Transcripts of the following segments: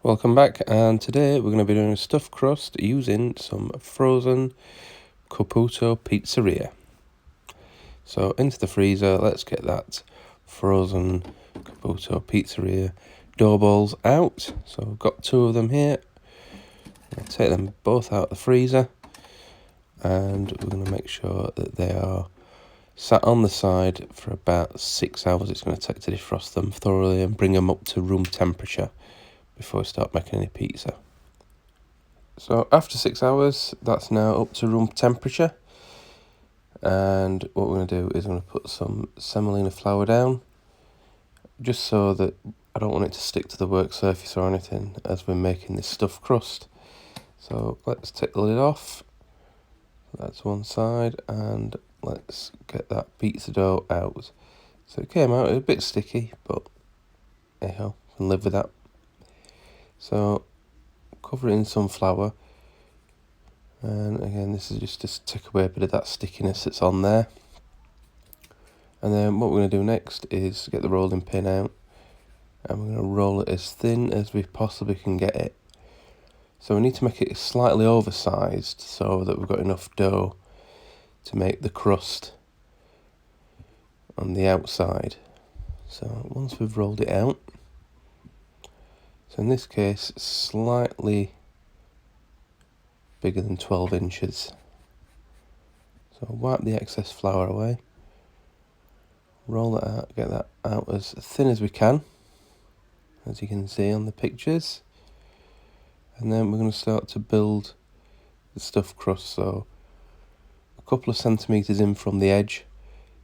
Welcome back, and today we're going to be doing a stuffed crust using some frozen Caputo Pizzeria. So into the freezer, let's get that frozen Caputo Pizzeria dough balls out. So I've got two of them here. I'll take them both out of the freezer, and we're going to make sure that they are sat on the side for about 6 hours. It's going to take to defrost them thoroughly and bring them up to room temperature before we start making any pizza. So after 6 hours, that's now up to room temperature. And what we're going to do is I'm going to put some semolina flour down, just so that I don't want it to stick to the work surface or anything as we're making this stuffed crust. So let's take the lid off. That's one side, and let's get that pizza dough out. So it came out a bit sticky, but anyhow, I can live with that. So cover it in some flour, and again this is just to take away a bit of that stickiness that's on there. And then what we're going to do next is get the rolling pin out, and we're going to roll it as thin as we possibly can get it. So we need to make it slightly oversized so that we've got enough dough to make the crust on the outside. So once we've rolled it out, so in this case slightly bigger than 12 inches. So wipe the excess flour away, roll that out, get that out as thin as we can, as you can see on the pictures. And then we're going to start to build the stuffed crust. So a couple of centimetres in from the edge,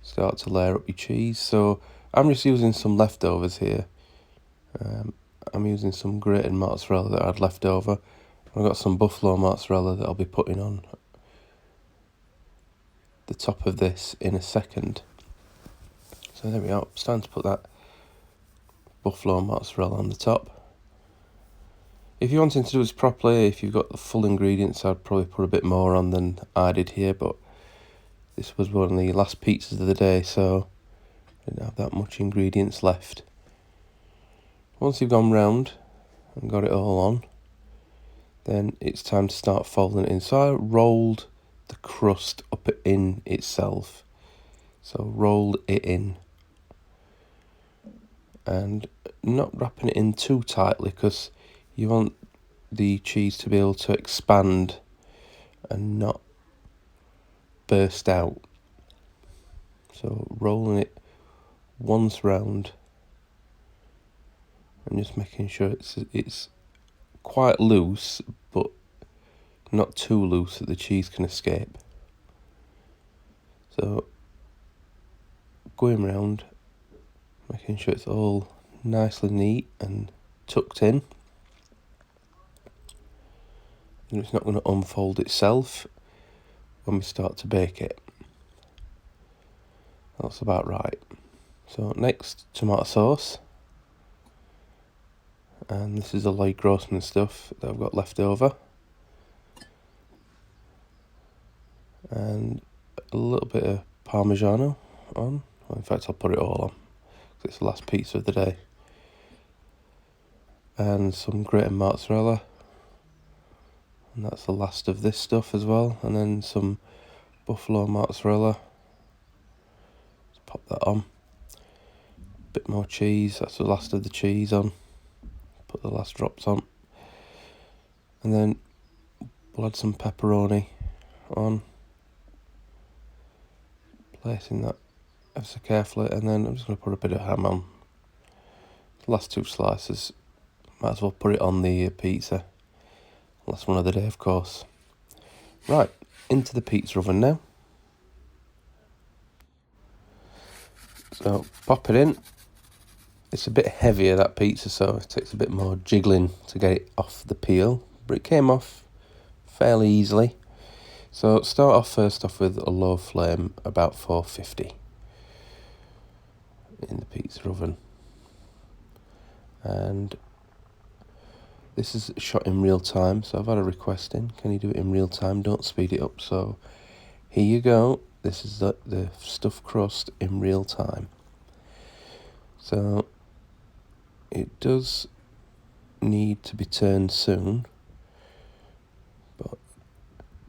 start to layer up your cheese. So I'm just using some leftovers here. I'm using some grated mozzarella that I had left over. I've got some buffalo mozzarella that I'll be putting on the top of this in a second. So there we are, it's time to put that buffalo mozzarella on the top. If you're wanting to do this properly, if you've got the full ingredients, I'd probably put a bit more on than I did here, but this was one of the last pizzas of the day, so I didn't have that much ingredients left. Once you've gone round and got it all on, then it's time to start folding it in. So I rolled the crust up in itself. So rolled it in. And not wrapping it in too tightly, because you want the cheese to be able to expand and not burst out. So rolling it once round and just making sure it's quite loose, but not too loose that the cheese can escape. So going round, making sure it's all nicely neat and tucked in. And it's not going to unfold itself when we start to bake it. That's about right. So next, tomato sauce. And this is the light Grossman stuff that I've got left over. And a little bit of Parmigiano on. Well, in fact, I'll put it all on, because it's the last pizza of the day. And some grated mozzarella. And that's the last of this stuff as well. And then some buffalo mozzarella. Let's pop that on. A bit more cheese, that's the last of the cheese on. Put the last drops on. And then we'll add some pepperoni on. Placing that ever so carefully. And then I'm just going to put a bit of ham on. The last two slices. Might as well put it on the pizza. Last one of the day, of course. Right, into the pizza oven now. So pop it in. It's a bit heavier, that pizza, so it takes a bit more jiggling to get it off the peel, but it came off fairly easily. So start off first off with a low flame, about 450 in the pizza oven. And this is shot in real time, so I've had a request in, can you do it in real time, don't speed it up. So here you go, this is the stuffed crust in real time. So it does need to be turned soon, but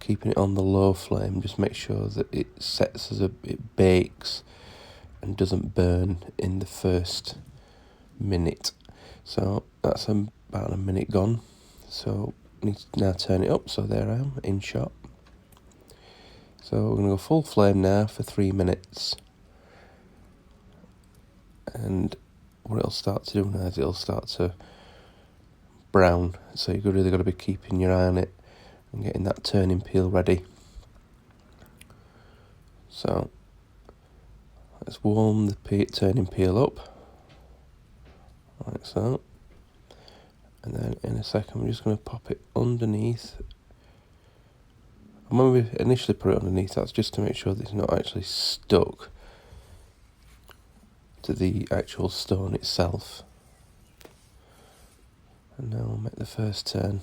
keeping it on the low flame just make sure that it sets as it bakes and doesn't burn in the first minute. So that's about a minute gone, so I need to now turn it up. So there I am in shot. So we're going to go full flame now for 3 minutes, and what it'll start to do now is it'll start to brown, so you've really got to be keeping your eye on it and getting that turning peel ready. So let's warm the turning peel up, like so, and then in a second we're just going to pop it underneath. And when we initially put it underneath, that's just to make sure that it's not actually stuck to the actual stone itself. And now we'll make the first turn.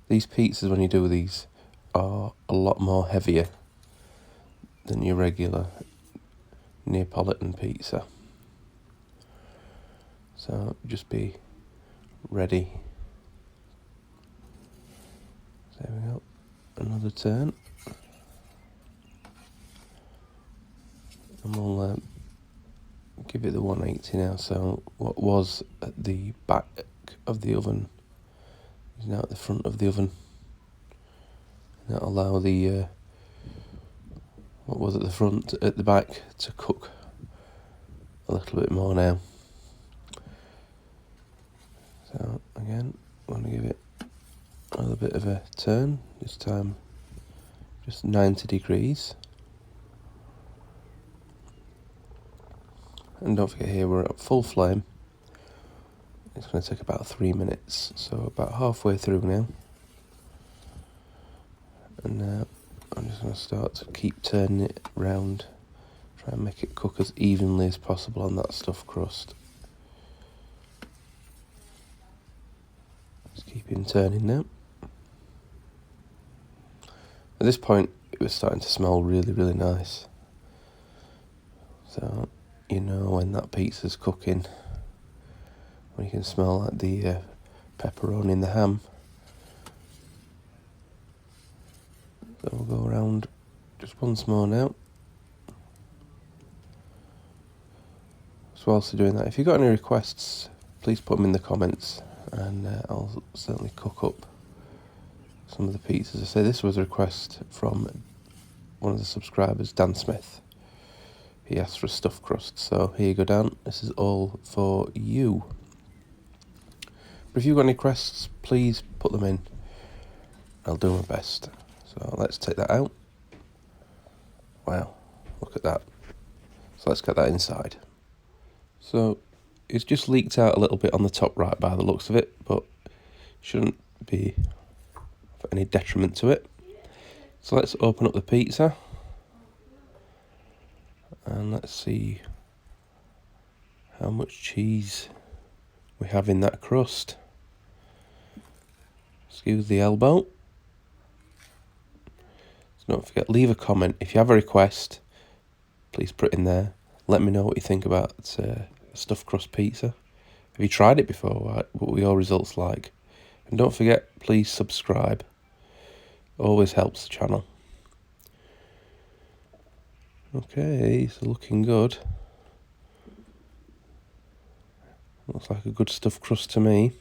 These pizzas, when you do these, are a lot more heavier than your regular Neapolitan pizza. So just be ready. There we go. Another turn. And we'll give it the 180 now. So what was at the back of the oven is now at the front of the oven. And that'll allow the what was at the front at the back to cook a little bit more now. So again, I'm going to give it a little bit of a turn, this time just 90 degrees. And don't forget, here we're at full flame. It's going to take about 3 minutes, so about halfway through now. And now I'm just going to start to keep turning it round, try and make it cook as evenly as possible on that stuffed crust. Just keep turning now. At this point it was starting to smell really, really nice. So you know when that pizza's cooking, when you can smell like the pepperoni and the ham. So we'll go around just once more now. So whilst you're doing that, if you've got any requests, please put them in the comments, and I'll certainly cook up some of the pizzas. I say this was a request from one of the subscribers, Dan Smith. He asked for a stuffed crust, so here you go, Dan. This is all for you. But if you've got any requests, please put them in. I'll do my best. So let's take that out. Wow, look at that. So let's get that inside. So it's just leaked out a little bit on the top right by the looks of it, but shouldn't be of any detriment to it. So let's open up the pizza and let's see how much cheese we have in that crust. Excuse the elbow. So don't forget, leave a comment. If you have a request, please put it in there. Let me know what you think about stuffed crust pizza. Have you tried it before? What were your results like? And don't forget, please subscribe. Always helps the channel. Okay, so looking good. Looks like a good stuffed crust to me.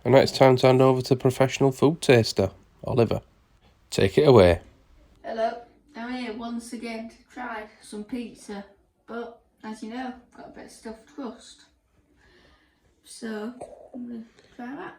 And now it's time to hand over to professional food taster, Oliver. Take it away. Hello, I'm here once again to try some pizza, but as you know, I've got a bit of stuffed crust. So I'm going to try that.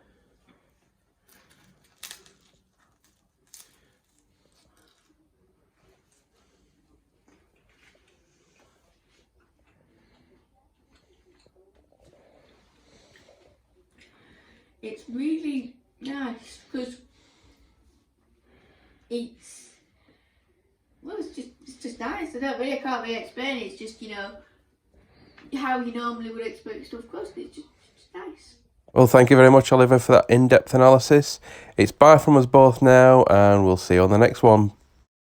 It's really nice because it's just nice. I can't really explain it. It's just, you know, how you normally would expect stuffed crust. It's just nice. Well, thank you very much, Oliver, for that in-depth analysis. It's bye from us both now, and we'll see you on the next one.